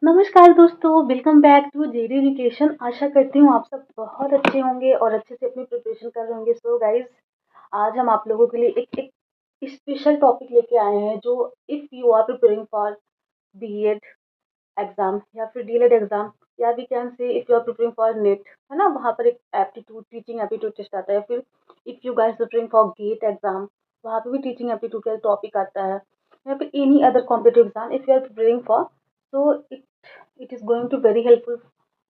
नमस्कार दोस्तों, welcome back to JD Education. आशा करती हूँ आप सब बहुत अच्छे होंगे और अच्छे से अपनी प्रिपरेशन कर रहे होंगे। सो गाइस, आज हम आप लोगों के लिए एक स्पेशल टॉपिक लेके आए हैं जो if you are preparing for BEd exam या फिर डीएलएड एग्जाम, या we can say if you are preparing for NET, है ना, वहाँ पर एक एप्टीट्यूड टीचिंग एप्टीट्यूड टेस्ट आता है। फिर if you guys preparing for GATE exam, वहाँ पे भी टीचिंग एप्टीट्यूड का टॉपिक आता है, या फिर any other competitive exam if you are preparing for. So it is going to very helpful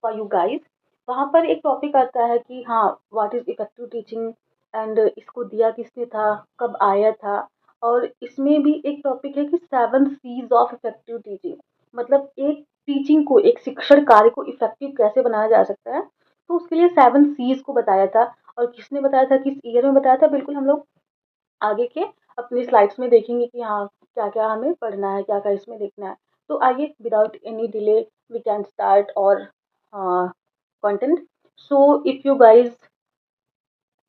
for you guys. वहाँ पर एक टॉपिक आता है कि हाँ, what is effective teaching, and इसको दिया किसने था, कब आया था। और इसमें भी एक टॉपिक है कि 7 C's ऑफ इफेक्टिव टीचिंग, मतलब एक टीचिंग को, एक शिक्षण कार्य को इफेक्टिव कैसे बनाया जा सकता है। तो उसके लिए 7 C's को बताया था। और किसने बताया था, किस ईयर में बताया था, बिल्कुल हम लोग आगे के अपनी स्लाइड्स में देखेंगे कि हाँ, क्या क्या हमें पढ़ना है, क्या क्या इसमें देखना है। तो आइए, without any delay we can start our content. So if you guys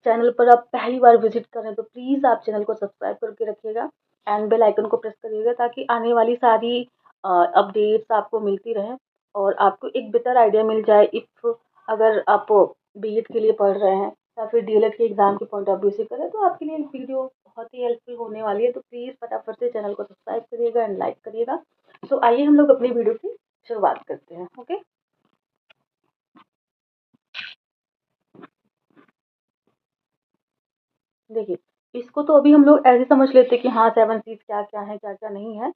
channel पर आप पहली बार विजिट करें तो प्लीज़ आप चैनल को सब्सक्राइब करके रखिएगा एंड बेल आइकन को प्रेस करिएगा, ताकि आने वाली सारी अपडेट्स आपको मिलती रहें और आपको एक बेटर आइडिया मिल जाए। इफ़ अगर आप बीएड के लिए पढ़ रहे हैं या फिर डीएलएड के एग्ज़ाम के पॉइंट ऑफ व्यू से करें, तो आपके लिए वीडियो बहुत ही हेल्पफुल होने वाली है। तो प्लीज़ फटाफट से चैनल को सब्सक्राइब करिएगा एंड लाइक करिएगा। सो आइए हम लोग अपनी वीडियो की शुरुआत करते हैं। ओके, देखिए, इसको तो अभी हम लोग ऐसे समझ लेते हैं कि हाँ, 7 चीज़ क्या-क्या है, क्या-क्या नहीं है।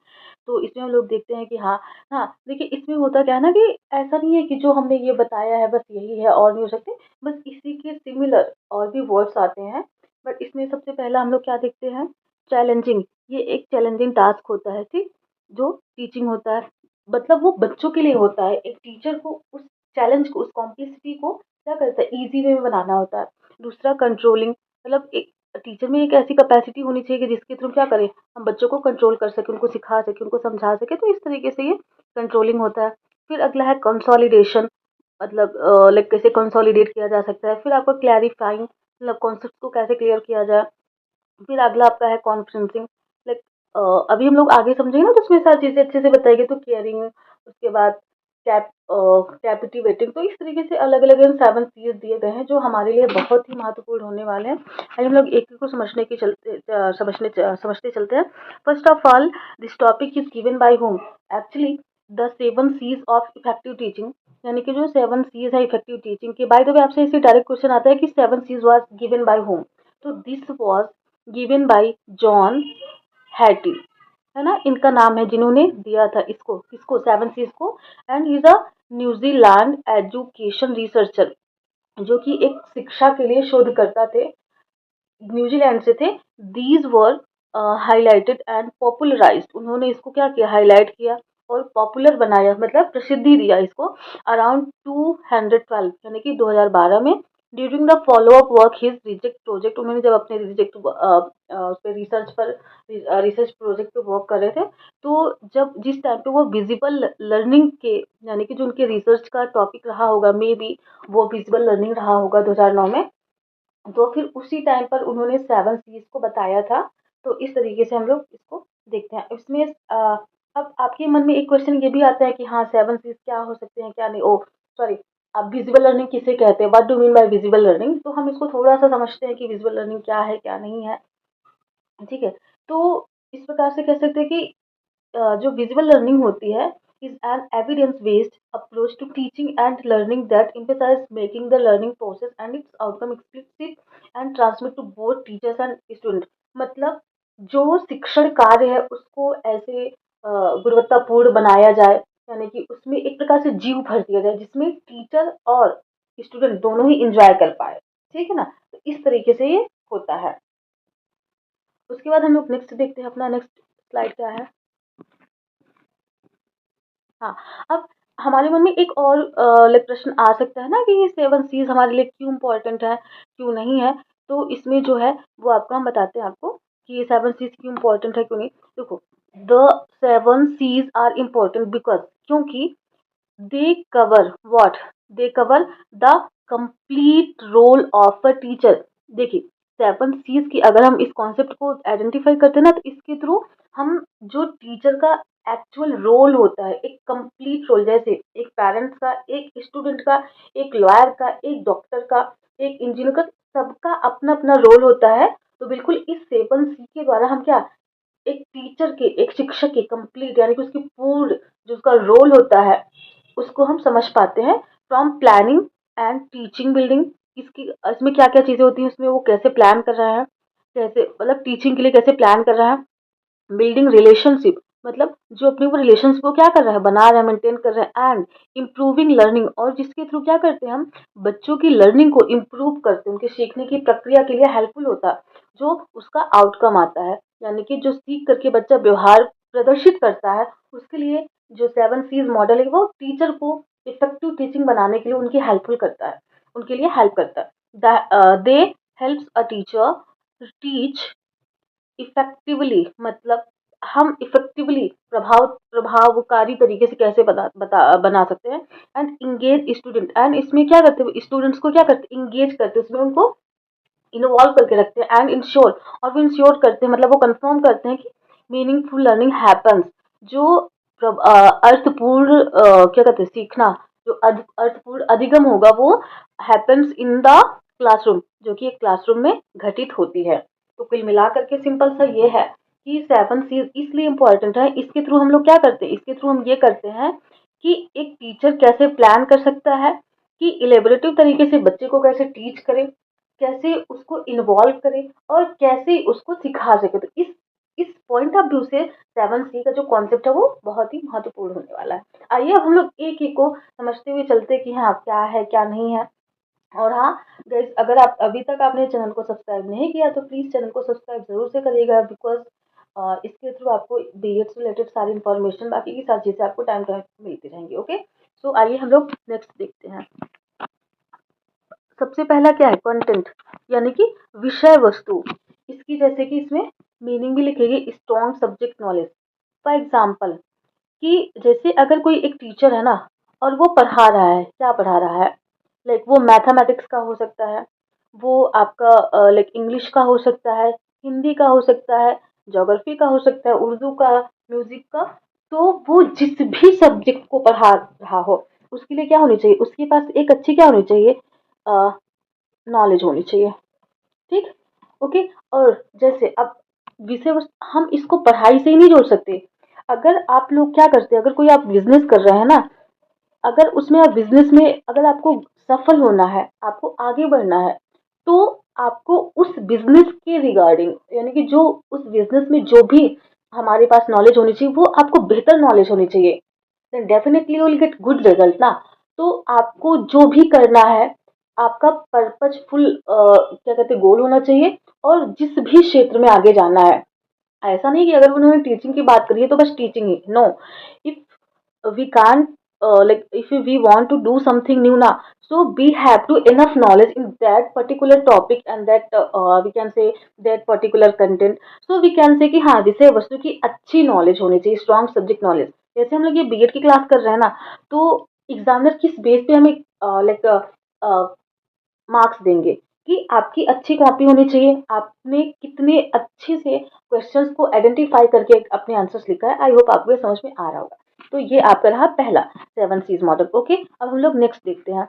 तो इसमें हम लोग देखते हैं कि हाँ, हाँ, देखिए इसमें होता क्या है ना कि ऐसा नहीं है कि जो हमने ये बताया है बस यही है और नहीं हो सकते, बस इसी के सिमिलर और भी वर्ड्स आते हैं। बट इसमें सबसे पहला हम लोग क्या देखते हैं, चैलेंजिंग। ये एक चैलेंजिंग टास्क होता है, ठीक? जो टीचिंग होता है, मतलब वो बच्चों के लिए होता है। एक टीचर को उस चैलेंज को, उस कॉम्प्लेक्सिटी को क्या करता है, ईज़ी वे में बनाना होता है। दूसरा कंट्रोलिंग, मतलब एक टीचर में एक ऐसी कैपेसिटी होनी चाहिए कि जिसके थ्रू क्या करें, हम बच्चों को कंट्रोल कर सकें, उनको सिखा सकें, उनको समझा सकें। तो इस तरीके से ये कंट्रोलिंग होता है। फिर अगला है कंसोलिडेशन, मतलब लाइक कैसे कंसोलिडेट किया जा सकता है। फिर आपका क्लैरिफाइंग, मतलब कॉन्सेप्ट को कैसे क्लियर किया जाए। फिर अगला आपका है कॉन्फ्रेंसिंग, लाइक अभी हम लोग आगे समझेंगे ना, तो उसमें सारी चीज़ें अच्छे से बताएंगे। तो केयरिंग, उसके बाद कैपिटिवेटिंग। तो इस तरीके से अलग अलग 7 चीज दिए गए हैं जो हमारे लिए बहुत ही महत्वपूर्ण होने वाले हैं। आइए हम लोग एक एक को समझते चलते हैं। First of all, this topic is given by home, actually the 7 C's of effective teaching. यानी कि जो 7 C's है इफेक्टिव टीचिंग के, बाय द वे आपसे इसे डायरेक्ट क्वेश्चन आता है कि 7 C's was given by home. तो this was given by John Hattie, है ना, इनका नाम है, जिन्होंने दिया था इसको, किसको, 7 C's को। And he is a New Zealand education researcher, जो कि एक शिक्षा के लिए शोधकर्ता थे, न्यूजीलैंड से थे। These were highlighted and popularised, उन्होंने इसको क्या किया, हाईलाइट किया और पॉपुलर बनाया, मतलब प्रसिद्धि दिया इसको, अराउंड 212, यानी कि 2012 में। During the follow up work his reject project, उन्होंने जब अपने रिजेक्ट उस पे रिसर्च पर, रिसर्च प्रोजेक्ट पे वर्क कर रहे थे, तो जब जिस टाइम पे वो विजिबल लर्निंग के, यानी कि जो उनके रिसर्च का टॉपिक रहा होगा, मे बी वो विजिबल लर्निंग रहा होगा 2009 में, तो फिर उसी टाइम पर उन्होंने 7 C's को बताया था। तो इस तरीके से हम लोग इसको देखते हैं। इसमें अब आपके मन में एक क्वेश्चन ये भी आता है कि हाँ, 7 C's क्या हो सकते हैं, क्या नहीं। ओ सॉरी, अब विजिबल लर्निंग किसे कहते हैं, what do mean by visible learning. तो हम इसको थोड़ा सा समझते हैं कि विजिबल लर्निंग क्या है, क्या नहीं है, ठीक है। तो इस प्रकार से कह सकते हैं कि जो विजुअल लर्निंग होती है is an evidence based approach to teaching and learning that emphasize making the learning process and its outcome explicit and transmit to both teachers and student. मतलब जो शिक्षण कार्य है उसको ऐसे गुणवत्तापूर्ण बनाया जाए, यानी कि उसमें एक प्रकार से जीव भर दिया जाए, जिसमें टीचर और स्टूडेंट दोनों ही इंजॉय कर पाए, ठीक है ना। तो इस तरीके से ये होता है। उसके बाद हम लोग नेक्स्ट देखते हैं, अपना नेक्स्ट स्लाइड क्या है। हाँ, अब हमारे मन में एक और लाइक प्रश्न आ सकता है ना कि ये 7 C's हमारे लिए क्यों इम्पोर्टेंट है, क्यों नहीं है। तो इसमें जो है वो आपको हम बताते हैं आपको कि ये 7 C's क्यों इम्पोर्टेंट है, क्यों नहीं। देखो, the 7 C's are important because, क्योंकि they cover what, they cover the complete role of a teacher. देखिए, 7 C's की अगर हम इस कॉन्सेप्ट को आइडेंटिफाई करते हैं ना, तो इसके थ्रू हम जो टीचर का एक्चुअल रोल होता है, एक कंप्लीट रोल, जैसे एक पेरेंट्स का, एक स्टूडेंट का, एक लॉयर का, एक डॉक्टर का, एक इंजीनियर का, सबका अपना अपना रोल होता है। तो बिल्कुल इस 7C के द्वारा हम क्या, एक टीचर के, एक शिक्षक के कंप्लीट यानी कि उसकी पूर्ण जो उसका रोल होता है उसको हम समझ पाते हैं। From planning and teaching building, इसकी इसमें क्या क्या चीज़ें होती हैं, उसमें वो कैसे प्लान कर रहा है, कैसे मतलब टीचिंग के लिए कैसे प्लान कर रहा है। बिल्डिंग रिलेशनशिप, मतलब जो अपने वो रिलेशंस को क्या कर रहा है, बना रहा है, मेंटेन कर रहा है। एंड इम्प्रूविंग लर्निंग, और जिसके थ्रू क्या करते हैं हम, बच्चों की लर्निंग को इम्प्रूव करते हैं, उनके सीखने की प्रक्रिया के लिए हेल्पफुल होता है, जो उसका आउटकम आता है, यानी कि जो सीख करके बच्चा व्यवहार प्रदर्शित करता है, उसके लिए जो 7Cs मॉडल है वो टीचर को इफेक्टिव टीचिंग बनाने के लिए उनकी हेल्पफुल करता है, उनके लिए हेल्प करता है। दे helps a teacher teach effectively, मतलब हम इफेक्टिवली प्रभावकारी तरीके से कैसे बना सकते हैं। एंड इंगेज स्टूडेंट, एंड इसमें क्या करते हैं, स्टूडेंट्स को क्या करते हैं, इंगेज करते हैं, उसमें उनको इन्वॉल्व करके रखते हैं। एंड इंश्योर, और वो इंश्योर करते हैं, मतलब वो कंफर्म करते हैं कि मीनिंगफुल लर्निंग हैपन्स, जो अर्थपूर्ण क्या कहते हैं, सीखना, जो अर्थपूर्ण अधिगम होगा वो हैपन्स इन द क्लासरूम, जो कि एक क्लासरूम में घटित होती है। तो कुल मिला करके सिंपल सा ये है कि 7C इसलिए इम्पोर्टेंट है, इसके थ्रू हम लोग क्या करते हैं, इसके थ्रू हम ये करते हैं कि एक टीचर कैसे प्लान कर सकता है कि इलेबोरेटिव तरीके से बच्चे को कैसे टीच करे, कैसे उसको इन्वॉल्व करे, और कैसे उसको सिखा सके। तो इस पॉइंट ऑफ व्यू से 7C का जो कॉन्सेप्ट है वो बहुत ही महत्वपूर्ण होने वाला है। आइए अब हम लोग एक एक को समझते हुए चलते हैं कि हाँ क्या है क्या नहीं है। और हाँ गाइस, अगर आप अभी तक आपने चैनल को सब्सक्राइब नहीं किया तो प्लीज़ चैनल को सब्सक्राइब ज़रूर से करिएगा, बिकॉज़ इसके थ्रू आपको बीएड से रिलेटेड सारी इन्फॉर्मेशन, बाकी की सारी चीज़ें आपको टाइम टाइम मिलती रहेंगी। ओके, सो आइए हम लोग नेक्स्ट देखते हैं। सबसे पहला क्या है, कंटेंट, यानी कि विषय वस्तु। इसकी जैसे कि इसमें मीनिंग भी लिखेगी, strong subject knowledge. For example, कि जैसे अगर कोई एक टीचर है ना, और वो पढ़ा रहा है, क्या पढ़ा रहा है, लाइक वो मैथमेटिक्स का हो सकता है, वो आपका लाइक इंग्लिश का हो सकता है, हिंदी का हो सकता है, ज्योग्राफी का हो सकता है, उर्दू का, म्यूजिक का। तो वो जिस भी सब्जेक्ट को पढ़ा रहा हो, उसके लिए क्या होनी चाहिए, उसके पास एक अच्छी क्या होनी चाहिए, नॉलेज होनी चाहिए। ठीक, ओके। और जैसे अब विषय वस्तु हम इसको पढ़ाई से ही नहीं जोड़ सकते। अगर आप लोग क्या करते हैं, अगर कोई आप बिजनेस कर रहे हैं ना, अगर उसमें आप बिजनेस में अगर आपको सफल होना है, आपको आगे बढ़ना है, तो आपको उस बिजनेस के रिगार्डिंग, यानी कि जो उस बिजनेस में जो भी हमारे पास नॉलेज होनी चाहिए, वो आपको बेहतर नॉलेज होनी चाहिए। Then definitely you will get good result ना। तो आपको जो भी करना है, आपका पर्पजफुल क्या कहते हैं, गोल होना चाहिए। और जिस भी क्षेत्र में आगे जाना है, ऐसा नहीं कि अगर उन्होंने टीचिंग की बात करी है तो बस टीचिंग ही, no. If we can't like if we want to do something new now, so we have to enough knowledge in that particular topic, and that we can say that particular content. So we can say कि हाँ विषय वस्तु की अच्छी knowledge होनी चाहिए, strong subject knowledge. जैसे हम लोग ये बीएड की क्लास कर रहे हैं ना, तो एग्जामिनर किस बेस पे हमें लाइक मार्क्स देंगे, कि आपकी अच्छी कॉपी होनी चाहिए, आपने कितने अच्छे से क्वेश्चंस को आइडेंटिफाई करके अपने आंसर्स लिखा है। आई होप आपको ये समझ में आ रहा होगा। तो ये आपका रहा पहला 7Cs मॉडल। ओके, अब हम लोग नेक्स्ट देखते हैं।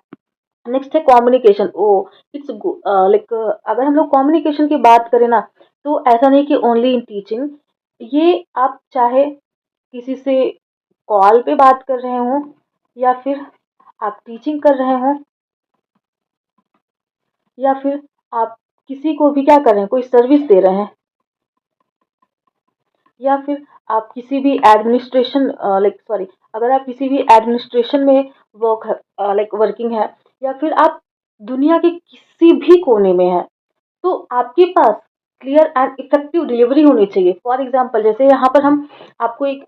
नेक्स्ट है कम्युनिकेशन। ओ इट्स लाइक अगर हम लोग कम्युनिकेशन की बात करें ना, तो ऐसा नहीं कि ओनली इन टीचिंग, ये आप चाहे किसी से कॉल पे बात कर रहे हो, या फिर आप टीचिंग कर रहे हो, या फिर आप किसी को भी क्या कर रहे हैं, कोई सर्विस दे रहे हैं, या फिर आप किसी भी एडमिनिस्ट्रेशन लाइक सॉरी, अगर आप किसी भी एडमिनिस्ट्रेशन में वर्क लाइक वर्किंग है, या फिर आप दुनिया के किसी भी कोने में हैं, तो आपके पास क्लियर एंड इफेक्टिव डिलीवरी होनी चाहिए। फॉर एग्जाम्पल, जैसे यहाँ पर हम आपको एक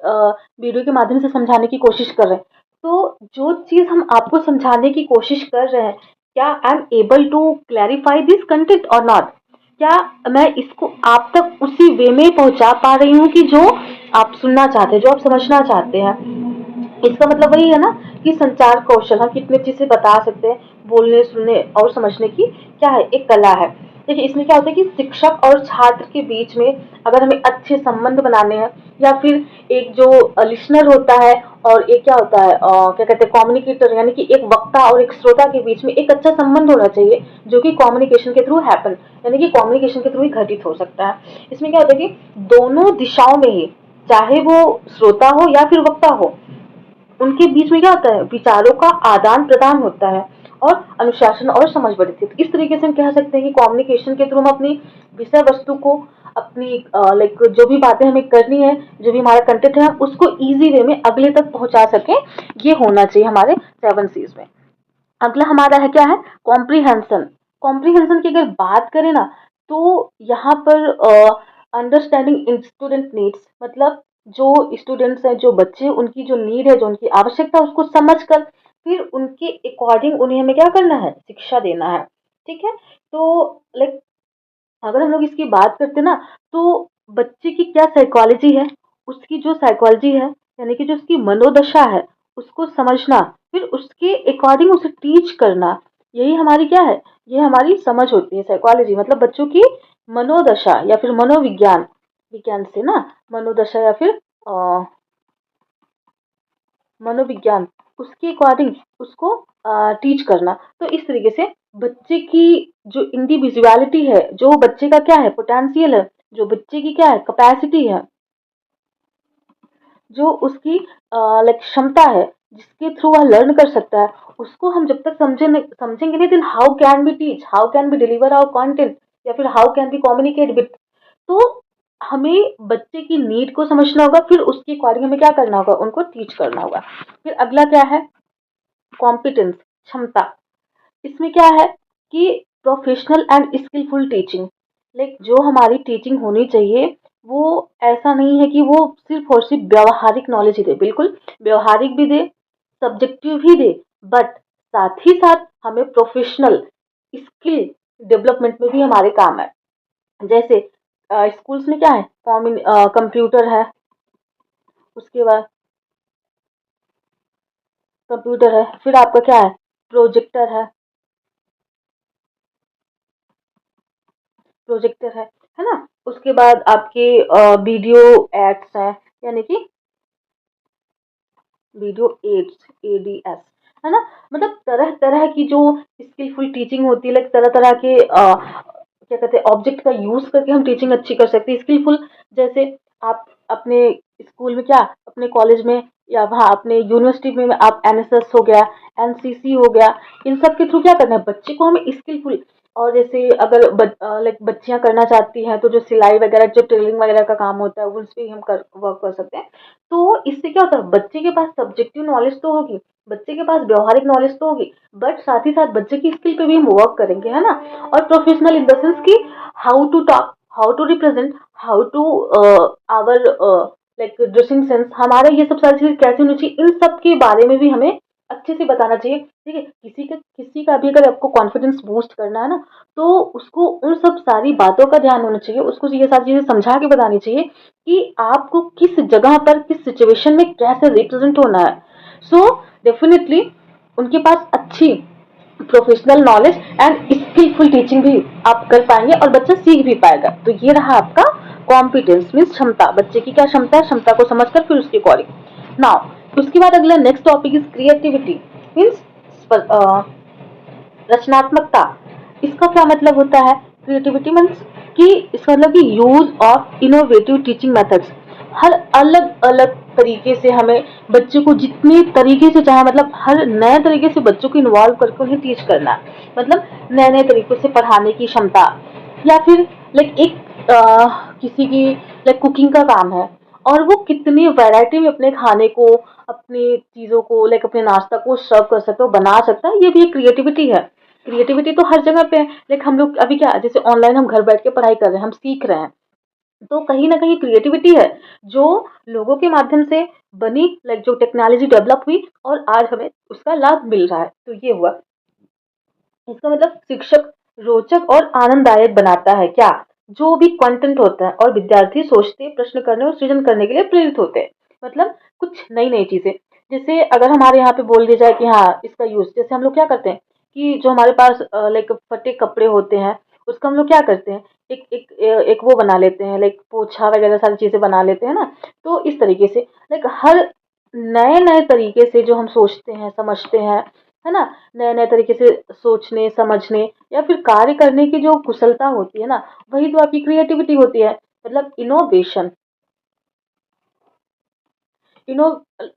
वीडियो के माध्यम से समझाने की कोशिश कर रहे हैं, तो जो चीज़ हम आपको समझाने की कोशिश कर रहे हैं, क्या I am able to clarify this content और नॉट, क्या मैं इसको आप तक उसी वे में पहुंचा पा रही हूँ कि जो आप सुनना चाहते हैं, जो आप समझना चाहते हैं। इसका मतलब वही है ना कि संचार कौशल हम कितने अच्छे से बता सकते हैं, बोलने सुनने और समझने की क्या है, एक कला है। देखिए इसमें क्या होता है कि शिक्षक और छात्र के बीच में अगर हमें अच्छे संबंध बनाने हैं, या फिर एक जो लिसनर होता है और एक क्या होता है क्या कहते हैं कम्युनिकेटर, यानी कि एक वक्ता और एक श्रोता के बीच में एक अच्छा संबंध होना चाहिए, जो कि कम्युनिकेशन के थ्रू हैपन, यानी कि कम्युनिकेशन के थ्रू ही घटित हो सकता है। इसमें क्या होता है कि दोनों दिशाओं में ही, चाहे वो श्रोता हो या फिर वक्ता हो, उनके बीच में क्या होता है, विचारों का आदान प्रदान होता है और अनुशासन और समझ बढ़ती है। तो इस तरीके से हम कह सकते हैं कि कम्युनिकेशन के थ्रू हम अपनी विषय वस्तु को, अपनी लाइक जो भी बातें हमें करनी है, जो भी हमारा कंटेंट है, उसको इजी वे में अगले तक पहुंचा सके, ये होना चाहिए हमारे 7 Cs में। अगला हमारा है क्या है, कॉम्प्रीहेंशन। कॉम्प्रीहेंशन की अगर बात करें ना, तो यहाँ पर अंडरस्टैंडिंग स्टूडेंट नीड्स, मतलब जो स्टूडेंट्स हैं, जो बच्चे, उनकी जो नीड है, जो उनकी आवश्यकता है, उसको समझकर फिर उनके अकॉर्डिंग उन्हें हमें क्या करना है, शिक्षा देना है। ठीक है। तो लाइक अगर हम लोग इसकी बात करते हैं ना, तो बच्चे की क्या साइकोलॉजी है, उसकी जो साइकोलॉजी है, यानी कि जो उसकी मनोदशा है, उसको समझना, फिर उसके अकॉर्डिंग उसे टीच करना, यही हमारी क्या है, ये हमारी समझ होती है। साइकोलॉजी मतलब बच्चों की मनोदशा या फिर मनोविज्ञान, विज्ञान से ना, मनोदशा या फिर मनोविज्ञान, उसके अकॉर्डिंग उसको टीच करना। तो इस तरीके से बच्चे की जो इंडिविजुअलिटी है, जो बच्चे का क्या है, पोटेंशियल है, जो बच्चे की क्या है, कैपेसिटी है, जो उसकी लाइक क्षमता है, जिसके थ्रू वह लर्न कर सकता है, उसको हम जब तक समझेंगे नहीं, then how can be teach, how can be deliver our content, या फिर how can be communicate with. तो हमें बच्चे की नीड को समझना होगा, फिर उसके अकॉर्डिंग हमें क्या करना होगा, उनको टीच करना होगा। फिर अगला क्या है, कॉम्पिटेंस, क्षमता। इसमें क्या है कि professional and skilful teaching, like जो हमारी टीचिंग होनी चाहिए, वो ऐसा नहीं है कि वो सिर्फ और सिर्फ व्यवहारिक नॉलेज ही दे, बिल्कुल व्यवहारिक भी दे, सब्जेक्टिव भी दे, बट साथ ही साथ हमें प्रोफेशनल स्किल डेवलपमेंट में भी हमारे काम है। जैसे स्कूल्स में क्या है, कंप्यूटर है, उसके बाद कंप्यूटर है, फिर आपका क्या है, प्रोजेक्टर है ना। उसके बाद आपके वीडियो एड्स हैं, यानी कि वीडियो एड्स, एडीएस, है ना। मतलब तरह तरह की जो स्किलफुल टीचिंग होती है, लाइक तरह तरह के क्या कहते हैं ऑब्जेक्ट का यूज करके हम टीचिंग अच्छी कर सकते हैं, स्किलफुल। जैसे आप अपने स्कूल में क्या, अपने कॉलेज में या वहाँ अपने यूनिवर्सिटी में आप एनएसएस हो गया, एनसीसी हो गया, इन सब के थ्रू क्या करना है, बच्चे को हमें स्किलफुल। और जैसे अगर लाइक बच्चियां करना चाहती हैं, तो जो सिलाई वगैरह, जो टेलरिंग वगैरह का काम होता है, उस पे हम कर वर्क कर सकते हैं। तो इससे क्या होता है, बच्चे के पास सब्जेक्टिव नॉलेज तो होगी, बच्चे के पास व्यवहारिक नॉलेज तो होगी, बट साथ ही साथ बच्चे की स्किल पे भी हम वर्क करेंगे, है ना। और प्रोफेशनल इन द सेंस की how to talk, how to represent, how to our like dressing sense, हमारे ये सब सारी चीजें कैसे होनी चाहिए, इन सब के बारे में भी हमें अच्छे से बताना चाहिए। ठीक है, किसी का भी अगर आपको कॉन्फिडेंस बूस्ट करना है ना, तो उसको उन सब सारी बातों का ध्यान होना चाहिए, उसको ये सारी चीजें समझा के बतानी चाहिए कि आपको किस जगह पर, किस सिचुएशन में कैसे रिप्रेजेंट होना है। सो डेफिनेटली उनके पास अच्छी professional knowledge and skilful teaching भी आप कर पाएंगे, और बच्चा सीख भी पाएगा। तो ये रहा आपका कॉम्पिटेंस, मीन्स क्षमता, बच्चे की क्या क्षमता है, क्षमता को समझकर फिर उसके अकॉर्डिंग। नाउ उसके बाद अगला next topic is creativity, means रचनात्मकता। इसका क्या मतलब होता है, क्रिएटिविटी मीन्स कि इसका मतलब कि use of innovative teaching methods. हर अलग अलग तरीके से हमें बच्चों को जितने तरीके से चाहे, मतलब हर नए तरीके से बच्चों को इन्वॉल्व करके उन्हें टीच करना, मतलब नए नए तरीकों से पढ़ाने की क्षमता। या फिर लाइक किसी की लाइक कुकिंग का काम है, और वो कितनी वैरायटी में अपने खाने को, अपनी चीज़ों को, लाइक अपने नाश्ता को सर्व कर सकता है, बना सकता है, ये भी एक क्रिएटिविटी है। क्रिएटिविटी तो हर जगह पे है, लाइक हम लोग अभी क्या, जैसे ऑनलाइन हम घर बैठ के पढ़ाई कर रहे हैं, हम सीख रहे हैं, तो कहीं ना कहीं क्रिएटिविटी है, जो लोगों के माध्यम से बनी, लाइक जो टेक्नोलॉजी डेवलप हुई और आज हमें उसका लाभ मिल रहा है। तो ये हुआ, इसका मतलब शिक्षक रोचक और आनंददायक बनाता है क्या, जो भी कंटेंट होता है, और विद्यार्थी सोचते, प्रश्न करने और सृजन करने के लिए प्रेरित होते हैं, मतलब कुछ नई नई चीजें। जैसे अगर हमारे यहाँ पे बोल दिया जाए कि हाँ इसका यूज, जैसे हम लोग क्या करते हैं कि जो हमारे पास लाइक फटे कपड़े होते हैं, उसका हम लोग क्या करते हैं, एक वो बना लेते हैं, लाइक पोछा वगैरह सारी चीज़ें बना लेते हैं ना। तो इस तरीके से लाइक हर नए-नए तरीके से जो हम सोचते हैं, समझते हैं, है ना? नए-नए तरीके से सोचने, समझने या फिर कार्य करने की जो कुशलता होती है ना, वही तो आपकी क्रिएटिविटी होती है। मतलब इनो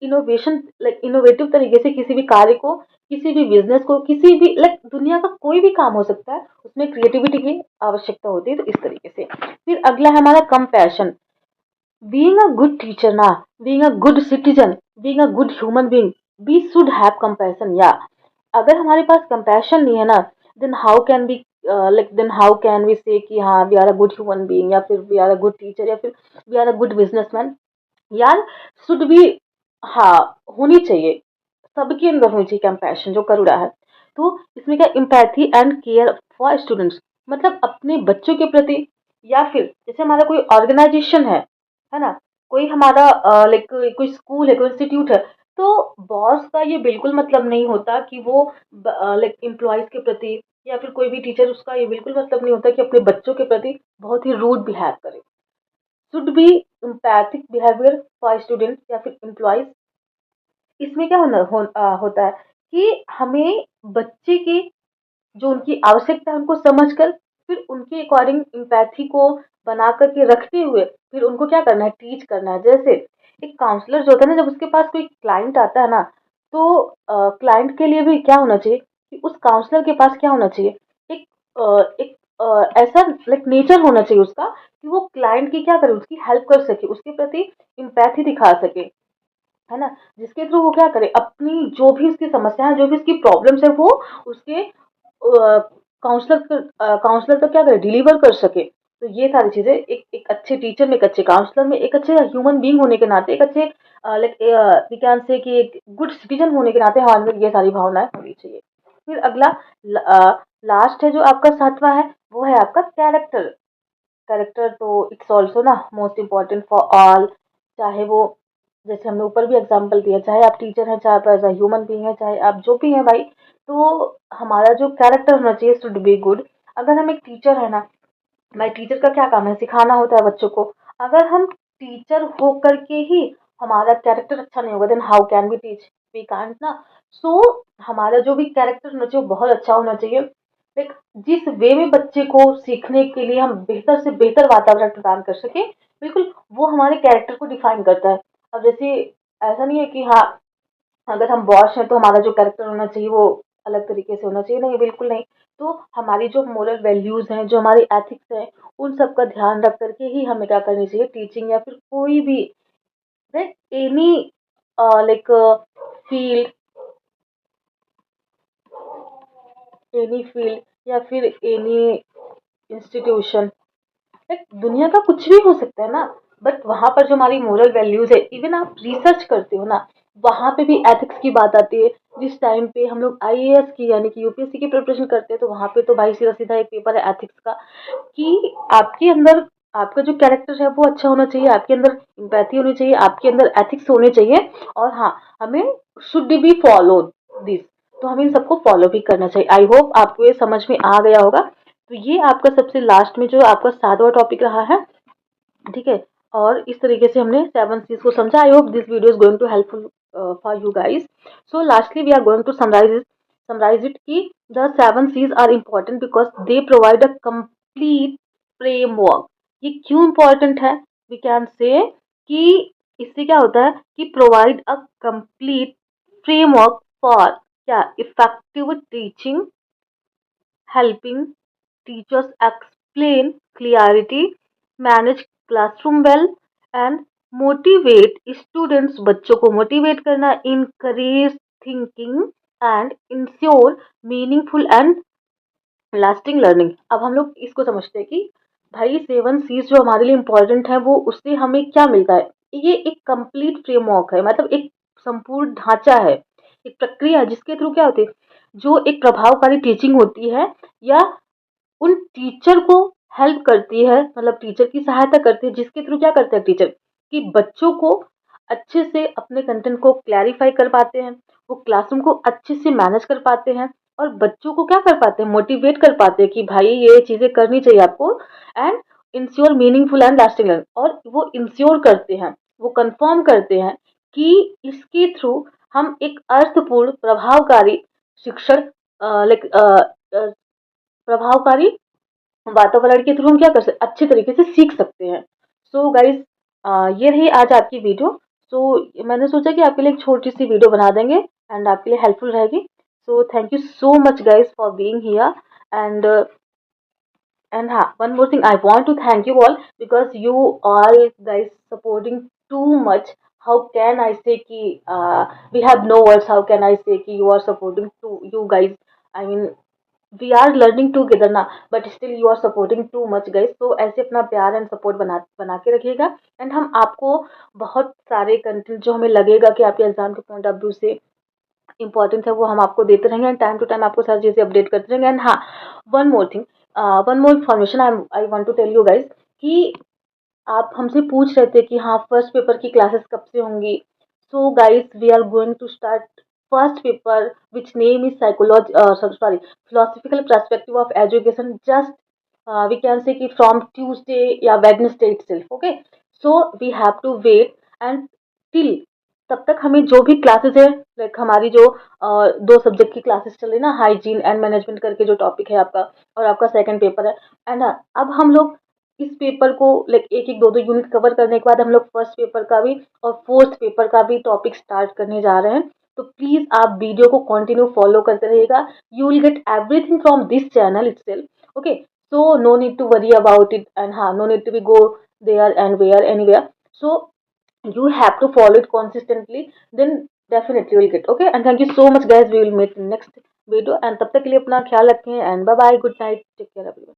इनोवेशन लाइक इनोवेटिव तरीके से किसी भी कार्य को, किसी भी बिज़नेस को, किसी भी लाइक दुनिया का कोई भी काम हो सकता है, उसमें क्रिएटिविटी की आवश्यकता होती है, तो इस तरीके से। फिर अगला है हमारा compassion. Being a good teacher ना, being a good citizen, being a good human being, we should have compassion या अगर हमारे पास कंपैशन नहीं है ना, then how can be then how can we say कि हाँ we are a good human being या फिर we are a good teacher या फिर we are a good businessman. यार शुड बी, हाँ, होनी चाहिए, सबके अंदर होनी चाहिए कंपैशन जो करुणा है। तो इसमें क्या empathy and care for students, मतलब अपने बच्चों के प्रति या फिर जैसे हमारा कोई ऑर्गेनाइजेशन है ना? कोई हमारा लाइक कोई स्कूल है, कोई इंस्टीट्यूट है, तो बॉस का ये बिल्कुल मतलब नहीं होता कि वो लाइक एम्प्लॉइज़ के प्रति या फिर कोई भी टीचर उसका ये बिल्कुल मतलब नहीं होता कि अपने बच्चों के प्रति बहुत ही रूड बिहेव करे। Should be empathic behaviour for student या फिर एम्प्लॉइज़। इसमें क्या होता है कि हमें बच्चे की जो उनकी आवश्यकता है उनको समझकर फिर उनके अकॉर्डिंग एम्पैथी को बना कर के रखते हुए फिर उनको क्या करना है, टीच करना है। जैसे एक काउंसलर जो होता है ना, जब उसके पास कोई क्लाइंट आता है ना, तो क्लाइंट के लिए भी क्या होना चाहिए कि उस काउंसलर के पास क्या होना चाहिए, एक एक ऐसा लाइक नेचर होना चाहिए उसका कि वो क्लाइंट की क्या करे, उसकी हेल्प कर सके, उसके प्रति एम्पैथी दिखा सके, है ना? जिसके थ्रू वो क्या करे, अपनी जो भी उसकी समस्या है, जो भी उसकी प्रॉब्लम्स है, वो उसके काउंसलर तक क्या करे, डिलीवर कर सके। तो ये सारी चीज़ें एक अच्छे टीचर में, एक अच्छे काउंसलर में, एक अच्छे ह्यूमन बीइंग होने के नाते, एक अच्छे लाइक वी कैन से कि एक गुड सिटीज़न होने के नाते हमारे अंदर ये सारी भावनाएँ होनी चाहिए। फिर अगला लास्ट है जो आपका 7वां है, वो है आपका कैरेक्टर। कैरेक्टर तो इट्स ऑल्सो ना मोस्ट इम्पोर्टेंट फॉर ऑल, चाहे वो जैसे हमने ऊपर भी एग्जांपल दिया, चाहे आप टीचर हैं, चाहे आप एज अ ह्यूमन बीइंग हैं, चाहे आप जो भी हैं भाई, तो हमारा जो कैरेक्टर होना चाहिए शुड बी गुड। अगर हम एक टीचर है ना, भाई टीचर का क्या काम है, सिखाना होता है बच्चों को। अगर हम टीचर हो करके ही हमारा कैरेक्टर अच्छा नहीं होगा, then how can we teach, we can't ना। सो हमारा जो भी कैरेक्टर होना चाहिए वो बहुत अच्छा होना चाहिए। लाइक जिस वे में बच्चे को सीखने के लिए हम बेहतर से बेहतर वातावरण प्रदान कर सके, बिल्कुल वो हमारे कैरेक्टर को डिफाइन करता है। अब जैसे ऐसा नहीं है कि हाँ अगर हम बॉस हैं तो हमारा जो कैरेक्टर होना चाहिए वो अलग तरीके से होना चाहिए, नहीं बिल्कुल नहीं। तो हमारी जो मोरल वैल्यूज़ हैं, जो हमारी एथिक्स हैं, उन सब का ध्यान रख कर के ही हमें क्या करनी चाहिए, टीचिंग या फिर कोई भी like any like field, any field या फिर एनी इंस्टीट्यूशन, लाइक दुनिया का कुछ भी हो सकता है ना, बट वहां पर जो हमारी मोरल वैल्यूज है, इवन आप रिसर्च करते हो ना, वहां पे भी एथिक्स की बात आती है। जिस टाइम पे हम लोग आईएएस की यानी कि यूपीएससी की प्रिपरेशन करते हैं, तो वहां पे तो भाई सीधा सीधा एक पेपर है एथिक्स का, कि आपके अंदर आपका जो कैरेक्टर है वो अच्छा होना चाहिए, आपके अंदर एम्पैथी होनी चाहिए, आपके अंदर एथिक्स होने चाहिए। और हाँ, हमें शुड बी फॉलो दिस, तो हमें इन सबको फॉलो भी करना चाहिए। आई होप आपको ये समझ में आ गया होगा। तो ये आपका सबसे लास्ट में जो आपका 7वां टॉपिक रहा है, ठीक है? और इस तरीके से हमने 7 सीज़ को समझा। I hope this video is going to helpful for you guys. So lastly we are going to summarise it कि the 7 Cs are important because they provide a complete framework. ये क्यों इम्पोर्टेंट है? We can से कि इससे क्या होता है कि provide a complete framework for क्या effective teaching, helping teachers explain clarity, manage classroom well and motivate students, बच्चों को मोटिवेट करना, encourage thinking and ensure meaningful and lasting learning। अब हम लोग इसको समझते हैं कि भाई 7 सीज जो हमारे लिए इम्पोर्टेंट है वो उससे हमें क्या मिलता है। ये एक कंप्लीट फ्रेमवर्क है, मतलब एक संपूर्ण ढांचा है, एक प्रक्रिया है, जिसके थ्रू क्या होती है, जो एक प्रभावकारी टीचिंग होती है या उन टीचर को हेल्प करती है, मतलब टीचर की सहायता करती है, जिसके थ्रू क्या करते हैं टीचर कि बच्चों को अच्छे से अपने कंटेंट को क्लैरिफाई कर पाते हैं, वो क्लासरूम को अच्छे से मैनेज कर पाते हैं, और बच्चों को क्या कर पाते हैं, मोटिवेट कर पाते हैं कि भाई ये चीज़ें करनी चाहिए आपको, and ensure meaningful and lasting learn. और वो इंश्योर करते हैं, वो कंफर्म करते हैं कि इसके थ्रू हम एक अर्थपूर्ण प्रभावकारी शिक्षण लाइक प्रभावकारी वातावरण के थ्रू हम क्या कर सकते, अच्छे तरीके से सीख सकते हैं। सो गाइज, ये रही आज आपकी वीडियो। सो मैंने सोचा कि आपके लिए एक छोटी सी वीडियो बना देंगे एंड आपके लिए हेल्पफुल रहेगी। So thank you so much guys for being here, and one more thing, I want to thank you all because you all guys supporting too much. How can I say ki we have no words. How can I say ki you are supporting to you guys? I mean, we are learning together ना, but still you are supporting too much guys. तो ऐसे अपना प्यार and support बना के रखिएगा, and हम आपको बहुत सारे कंटेंट जो हमें लगेगा कि आपके एग्जाम के पॉइंट ऑफ व्यू से इंपॉर्टेंट है वो हम आपको देते रहेंगे, एंड टाइम टू टाइम आपको सारी चीज़ें अपडेट करते रहेंगे। एंड हाँ, one more thing, one more information I want to tell you guys कि आप हमसे पूछ रहे थे कि हाँ फर्स्ट पेपर की क्लासेस कब से होंगी। So guys, we are going to start first paper which name is psychology, sorry, philosophical perspective of education, just we can say कि from Tuesday या Wednesday itself, okay? So we have to wait, and till तब तक हमें जो भी classes है, like हमारी जो दो सब्जेक्ट की क्लासेस चल रही ना, हाइजीन एंड मैनेजमेंट करके जो टॉपिक है आपका, और आपका सेकंड पेपर है। एंड अब हम लोग इस पेपर को लाइक एक एक दो दो यूनिट कवर करने के बाद हम लोग फर्स्ट पेपर का भी और फोर्थ पेपर का भी टॉपिक स्टार्ट करने जा रहे हैं। तो प्लीज आप वीडियो को कंटिन्यू फॉलो करते रहिएगा, you will get everything from this channel itself, okay? So no need to worry about it, and no need to be go there and where anywhere. So you have to follow it consistently, then definitely will get, okay? And thank you so much guys, we will meet in next video, and तब तक के लिए अपना ख्याल रखें, and bye bye, good night, take care everyone.